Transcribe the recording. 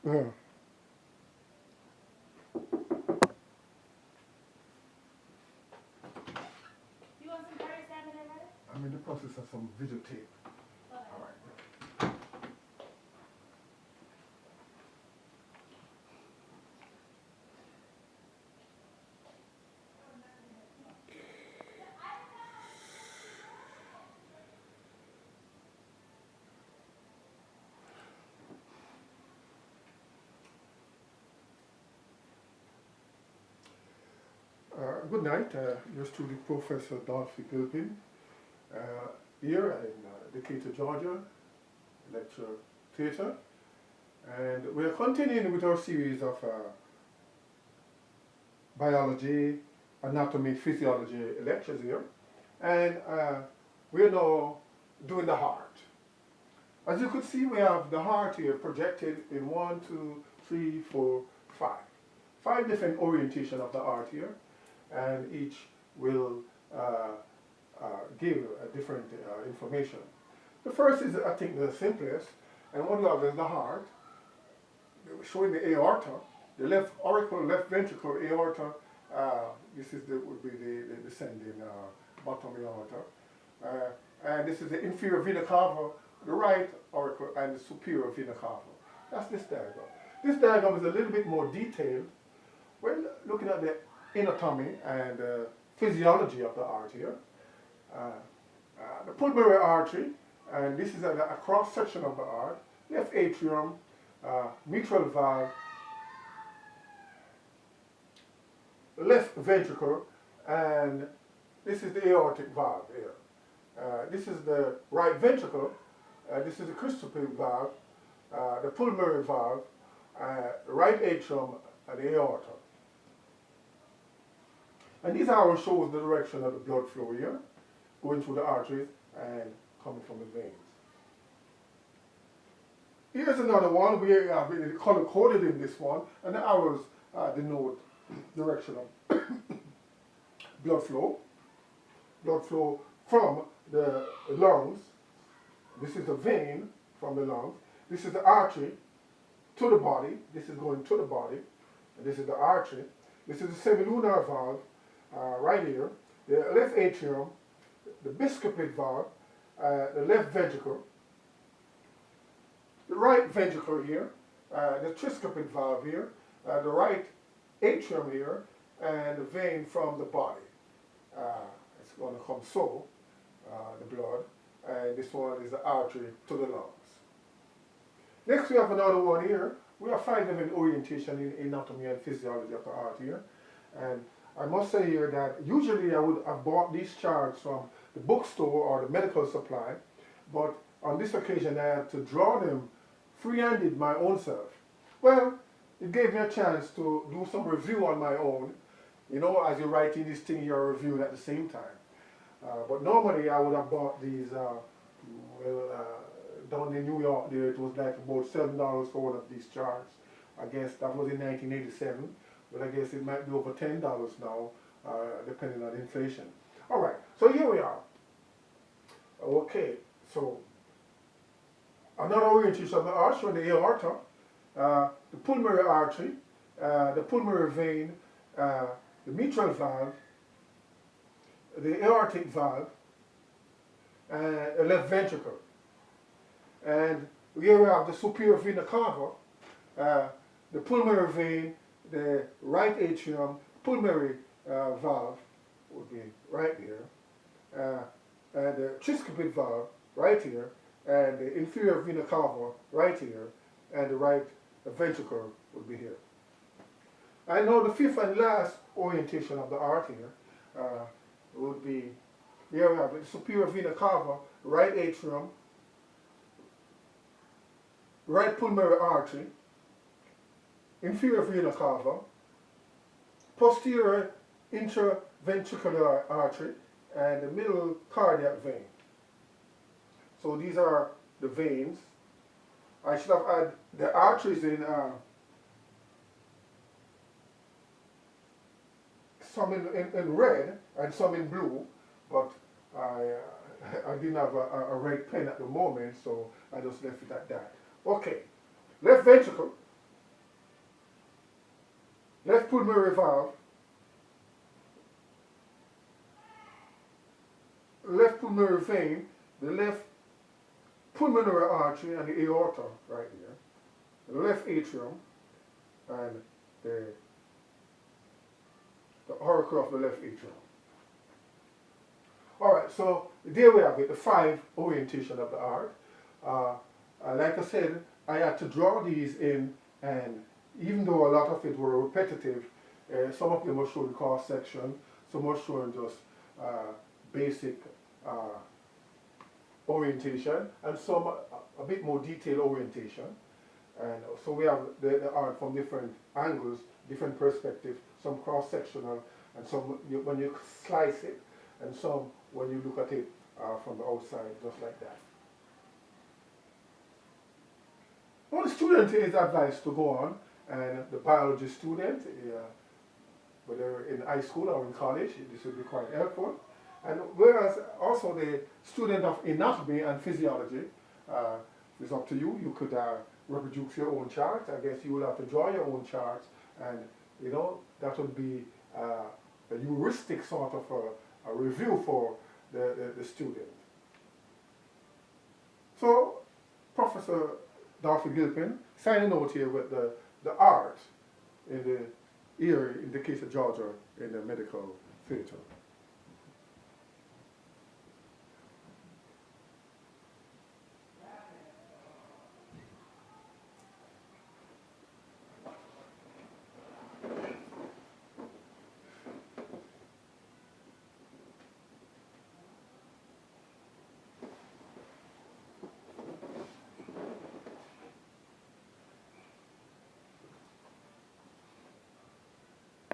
Yeah. You want some paracetamol in there? I'm in the process of some videotape. Okay. All right. Good night. Yours truly, Professor Dolphy Gilpin, uh, here in Decatur, Georgia, Lecture Theatre. And we are continuing with our series of biology, anatomy, physiology lectures here. And we are now doing the heart. As you could see, we have the heart here projected in 1, 2, 3, 4, 5. 5 different orientation of the heart here, and each will give a different information. The first is, I think, the simplest, and what you have is the heart, showing the aorta, the left auricle, left ventricle aorta. This is would be the descending bottom aorta, and this is the inferior vena cava, the right auricle, and the superior vena cava. That's this diagram. This diagram is a little bit more detailed when looking at the anatomy and physiology of the heart here. The pulmonary artery, and this is a cross section of the heart, left atrium, mitral valve, left ventricle, and this is the aortic valve here. This is the right ventricle, this is the crystapic valve, the pulmonary valve, the right atrium, and the aorta. And this arrow shows the direction of the blood flow here, going through the arteries and coming from the veins. Here's another one. We have it color coded in this one, and the arrows denote direction of blood flow. Blood flow from the lungs. This is the vein from the lungs. This is the artery to the body. This is going to the body. And this is the artery. This is the semilunar valve right here. The left atrium, the bicuspid valve, the left ventricle, the right ventricle here, the tricuspid valve here, the right atrium here, and the vein from the body. It's going to come so, the blood, and this one is the artery to the lungs. Next we have another one here. We have 5 different orientation in anatomy and physiology of the heart here. And I must say here that usually I would have bought these charts from the bookstore or the medical supply, but on this occasion I had to draw them free-handed my own self. Well, it gave me a chance to do some review on my own. You know, as you're writing this thing, you're reviewing at the same time. But normally I would have bought these, down in New York there, it was like about $7 for one of these charts. I guess that was in 1987, but I guess it might be over $10 now, depending on inflation. All right, so here we are. Okay, so another orientation of the heart showing the aorta, the pulmonary artery, the pulmonary vein, the mitral valve, the aortic valve, and the left ventricle. And here we have the superior vena cava, the pulmonary vein, the right atrium, pulmonary valve would be right here, and the tricuspid valve right here, and the inferior vena cava right here, and the right ventricle would be here. And now the 5th and last orientation of the heart here would be, here we have the superior vena cava, right atrium, right pulmonary artery, inferior vena cava, posterior intraventricular artery, and the middle cardiac vein. So these are the veins. I should have had the arteries in some in red and some in blue, but I didn't have a red pen at the moment, so I just left it at that. Okay, left ventricle, pulmonary valve, left pulmonary vein, the left pulmonary artery and the aorta right here, the left atrium, and the auricle of the left atrium. Alright, so there we have it, the 5 orientation of the heart. Like I said, I had to draw these in, and even though a lot of it were repetitive, some of them were showing cross section, some were showing just basic orientation, and some a bit more detailed orientation. And so we have the art from different angles, different perspectives, some cross-sectional, and some when you slice it, and some when you look at it from the outside, just like that. Well, the student is advised to go on, and the biology student, whether in high school or in college, this would be quite helpful. And whereas also the student of anatomy and physiology, it's up to you. You could reproduce your own chart. I guess you will have to draw your own charts, and you know that would be a heuristic sort of a review for the student. So, Professor Dolphy Gilpin signing out here with the art in the case of Georgia in the medical theatre.